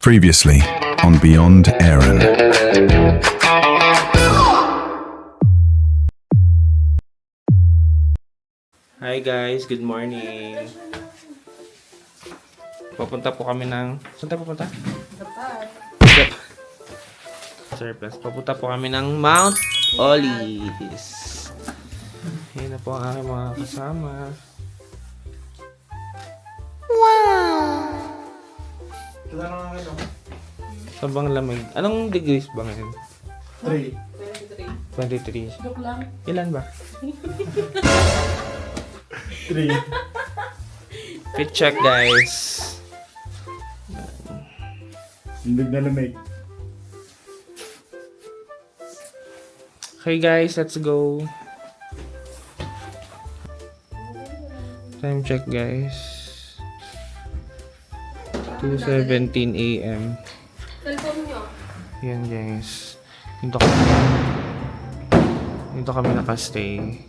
Previously on Beyond Aaron. Hi guys, good morning. Papunta po kami ng... Saan tayo pupunta? Japan. Surplus. Papunta po kami ng Mount Olives. Yan na po ang aking mga kasama. Sobrang lamig. Anong degrees ba ngayon? 23. Joke lang. Ilan ba? 3. Fit check guys. Limig na lamig. Okay guys, let's go. Time check guys. 2:17 AM. Cellphone nyo. Yan guys. Dito kami nakastay.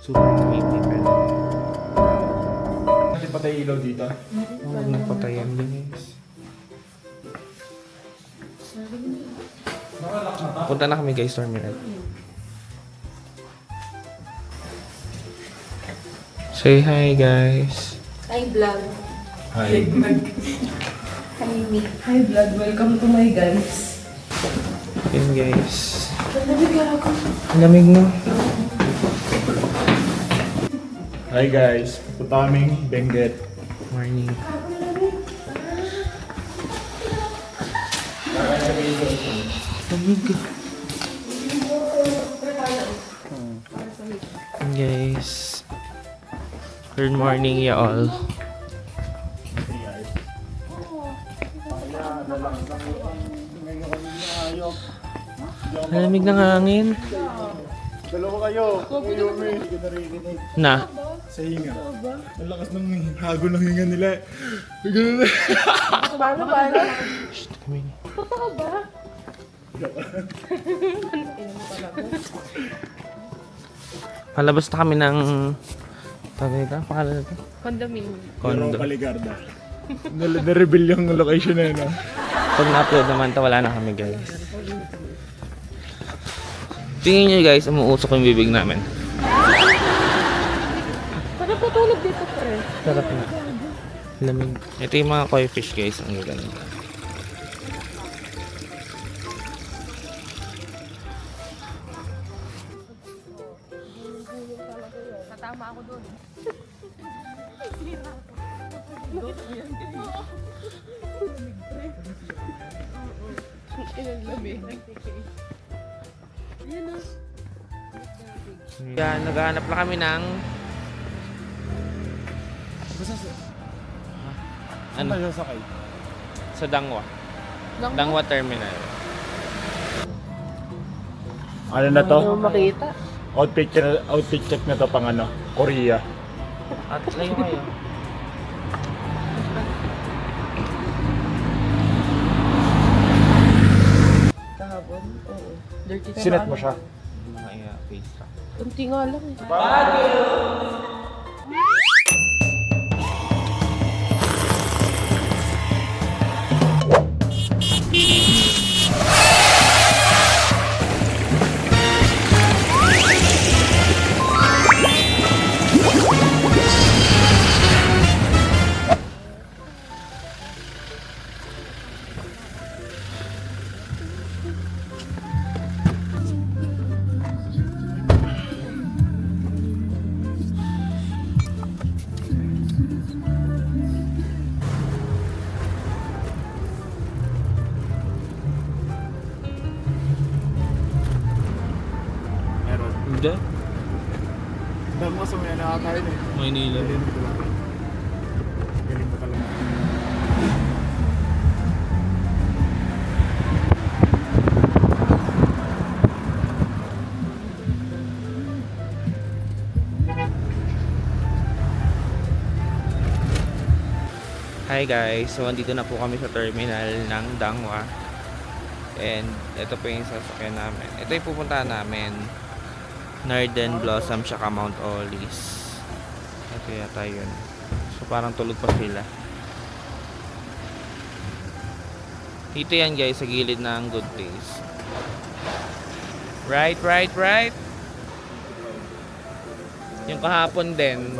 Super creepy pero Kasi patay ilaw dito. huwag nagpatayan din guys. Punta na kami guys, terminal. Say hi guys. Hi, vlog. Hi. Hi, me. Hi, vlog. Welcome to my guys. Yan guys. Ang lamig ako. Ang lamig no? Hi guys. Punta kaming Benguet. Morning. Lamig. Yan guys. Good morning ya all. Ang lamig ng hangin. Dalawa kayo. Yumi. Hindi ko narinig. Na. Sa hinga. Ang lakas ng hago ng hinga nila. Ganun. Paano? Shh, kami. Totoo ba? Palabas na kami ng... Tawag ito? Pangalan ito? Condominium. Pero Condo. Paligarda. Na-reveal yung location na yun. ah. Pag na-upload naman ito, wala na kami guys. Tingin nyo guys, umuusok yung bibig namin. Sarap natulog dito, pre. Sarap na. Lamig. Ito yung mga koi fish guys. Ang ganda. Katama ako doon. Yan, naghahanap na kami ng... Saan tayo sasakay? Sa Dangwa. Dangwa Terminal. Ano na to? Hindi mo makita. Outfit check na to pang ano? Korea. At layo kayo. Kahapon? Oo. Dirty Sinet mo siya? Mga face track. Kunti nga lang eh. Meron. Hindi. Dahil mo sumaya na tayo eh. Maynila. Galing mo talaga. Hi guys, so andito na po kami sa terminal ng Dangwa. And ito po yung sasakyan namin. Ito yung pupuntahan namin. Northern Blossom tsaka Mount Olives. Ito yata yun. So parang tulog pa sila. Dito yan guys, sa gilid ng Good Taste. Right. Yung kahapon din,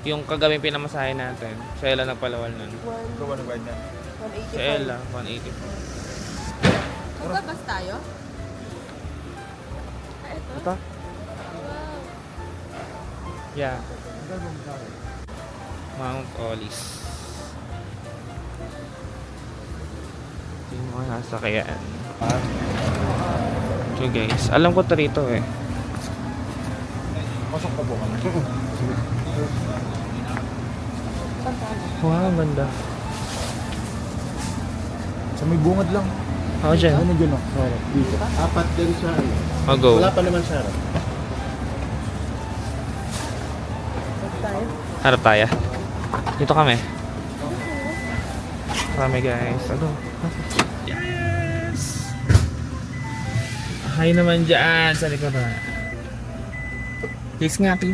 yung kagabi pinamasahe natin. Sa Ella nagpalawal nun. Ikaw ba nagbayad niya? Sa Ella, 184. Magbabas tayo? Ito? Yeah. Mount Olis. Ito yung mga nasakyan. So guys, alam ko to rito eh. Pasok na po kami. Wow, ganda. Sa may bungad lang. Ako dyan. Ano dyan o? Sarap. Dito. Apat din sa ano. I'll go. Wala pa naman sa harap. Harap tayo. Dito kami. Kami guys. Ano? Yes! Hi naman dyan sa likuran. Kiss nga, Pi.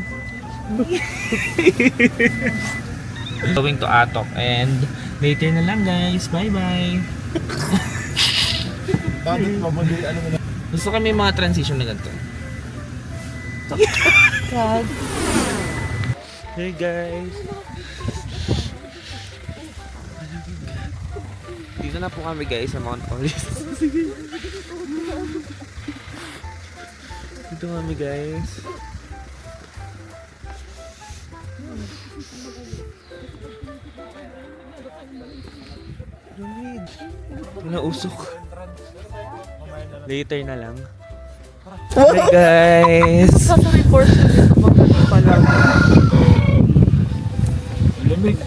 Going to Atok and later na lang guys. Bye-bye. Bakit mabundi? Ano mo na? Gusto kami mga transition na ganito. God. Hey guys. Dito na po kami guys sa Mount Olis. Dito kami guys. Nausok. Later na lang. Hey guys. Sa report ko dito pagdating pa lang. Lamig.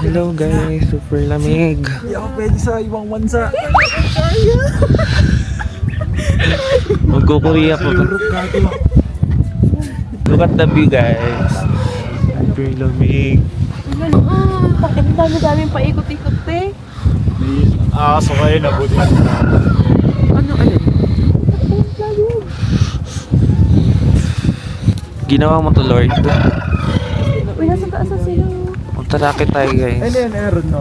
Hello guys, super lamig. Hindi ako pwede sa ibang bansa. Magkukuria po. Europe gago. Look at the view guys. Super lamig. Bakit ang dami-daming paikot-ikot eh? Aso kayo na buti. Ano alin? Ginawa mo to Lord. Uy, nasa taas na sila. Magtarakit tayo guys. Ano yan, Aaron no?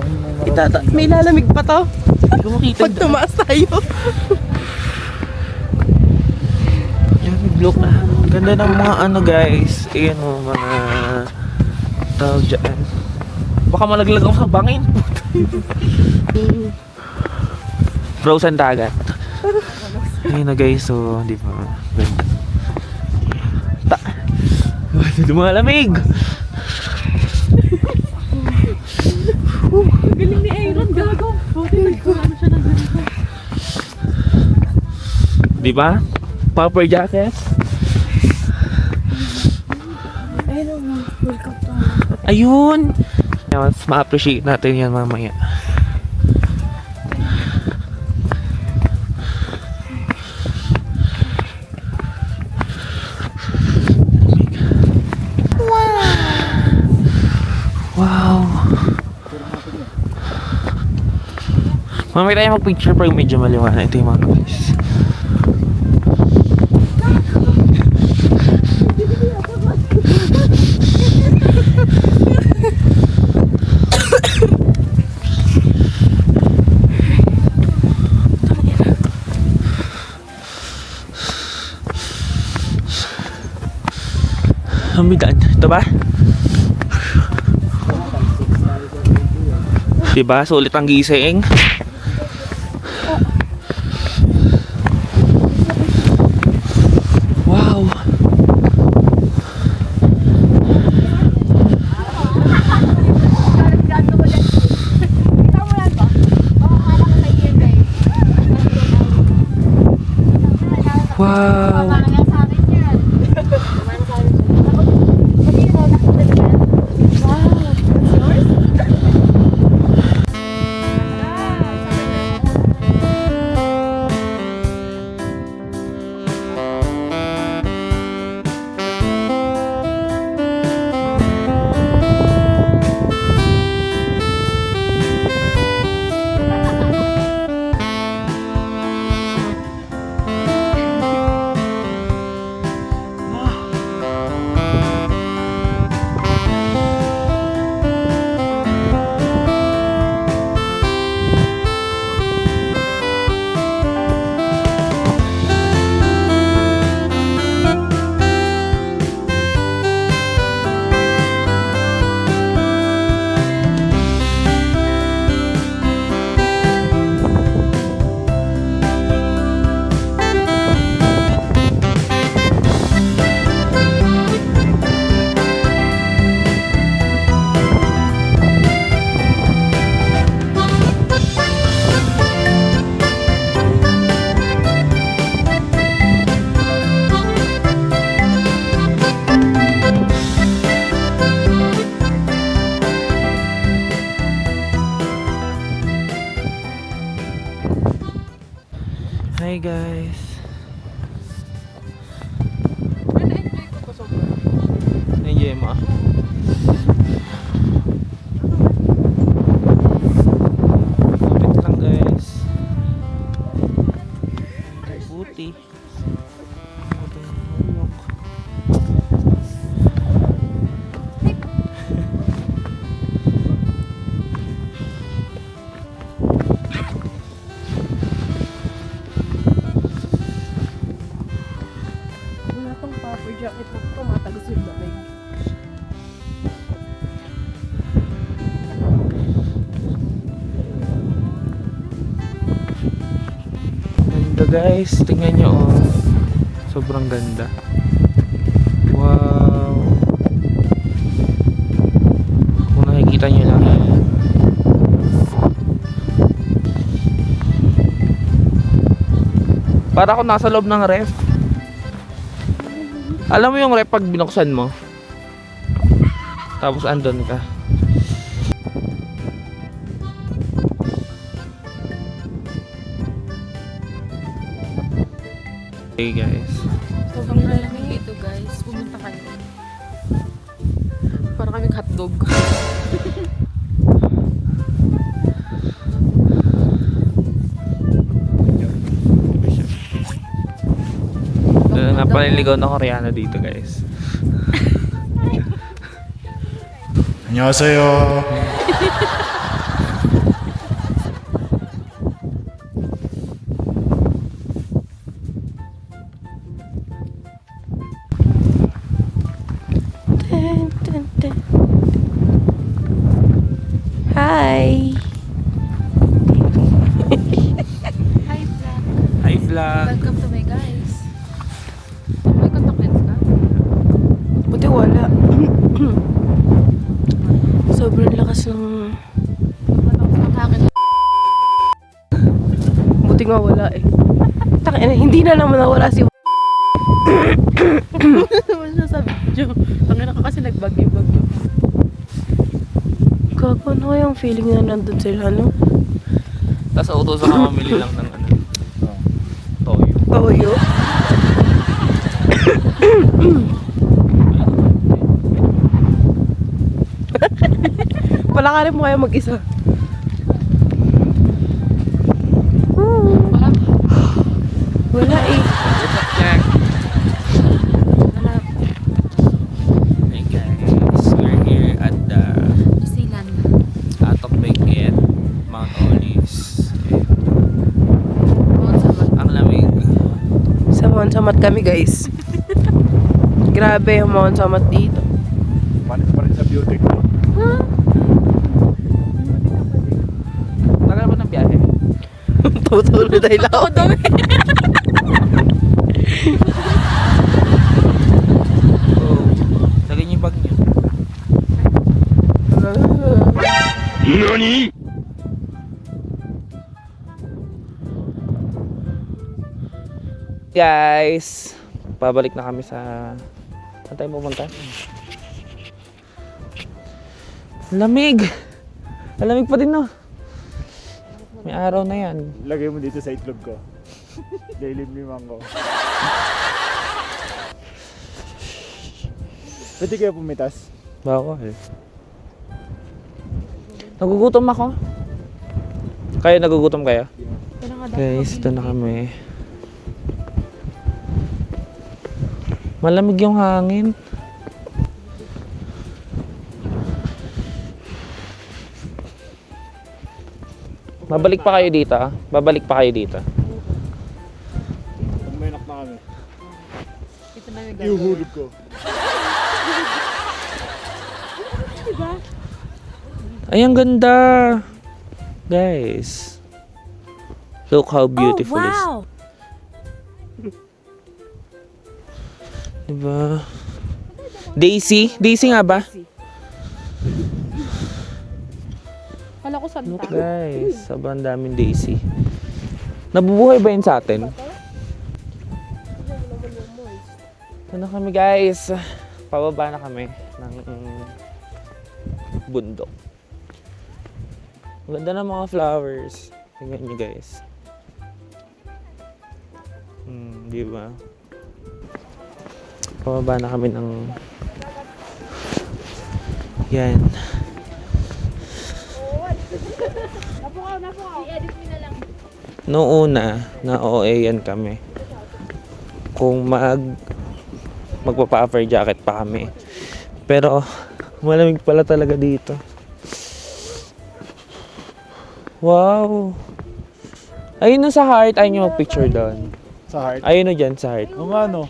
May lalamig pa to. Hindi ko makita. Pag tumaas tayo. Yan, look na. Ganda ng mga ano guys. Ayan o, mga tawag dyan. Baka malaglag ako sa bangin. Frozen dagat. Ayun na guys, so di ba ganda. Lumalamig. Galing ni Aaron, gago. Okay, ano siya ng ganito. Di ba? Puffer jacket. Ayun, welcome to. Ayun. Mas ma-appreciate natin yan mamaya. Wow. Mamaya tayo mag-picture pero medyo maliwanag. Ito yung mga guys. Ang bidaan. Ito ba? Diba? Sulit ang gising. Wow. Wow. Hi guys. Na-enjoy ko pa sobrang. Na-enjoy mo? Kapit lang guys. Buti. Buti ng hulok. Wala tong puffer jacket mo. Tumatagas yung lamig. Ganda guys, tingnan nyo oh. Sobrang ganda. Wow. Kung nakikita nyo lang yan. Para ako nasa loob ng ref. Alam mo yung ref pag binuksan mo? Tapos andun ka. Hey guys. Sobrang lamig ito guys. Pumunta kayo. Para kaming hotdog. Napaliligaw na Koreano dito guys. 안녕하세요. Hi! Hi vlog. Hi vlog. Welcome to my guys. May contact lens ka? Buti wala. Sobrang lakas ng... Matapos ng hangin. Buti nga wala eh. Tangina, hindi na naman nawala si... Naman siya sa video. Tangina ka kasi nagbagyo-bagyo. Gago, ano kayang feeling na nandun sila, no? Tapos utusan ka mamili lang ng ano. Toyo. Toyo. Palakarin mo kaya mag-isa. Wala. Wala eh. What's up, Jack? Wala. Hey guys, we're here at the New Zealand. Atok Benguet, Mount Olis. Bawang sabat. Ang lamig. Sa Mount Samat kami guys. Grabe yung Mount Samat dito. Panik pa rin sa beauty ko. Tagal mo ng biyahe? Tutulog dahil ako dami. Oo. Lagyan niyo yung bag niyo. Guys, pabalik na kami sa... Saan tayo pupunta? Lamig! Lamig pa din no. May araw na yan. Lagay mo dito sa itlog ko. Daily limang ko. Pwede kayo pumitas? Bawal. Nagugutom ako. Kayo nagugutom kayo? Guys, ito na kami. Malamig yung hangin. Babalik pa kayo dito, ah. Babalik pa kayo dito. Pag may anak na kami. Ito na yung Iuhulog ko. Ay, ang ganda! Guys. Look how beautiful is. Diba? Daisy? Daisy nga ba? Kala ko santa. Look guys, sobrang daming daisy. Nabubuhay ba yun sa atin? Ito na kami guys. Pababa na kami ng bundok. Ang ganda ng mga flowers. Tingnan nyo guys. Di ba? Pababa na kami ng... Yan. I-edit mo na lang. Noong una, na-OA yan kami. Kung magpapa-upper jacket pa kami. Pero, malamig pala talaga dito. Wow! Ayun na sa heart. Ayun yung picture doon. Sa heart. Ayun na dyan sa heart. O nga, no?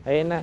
Ayun na.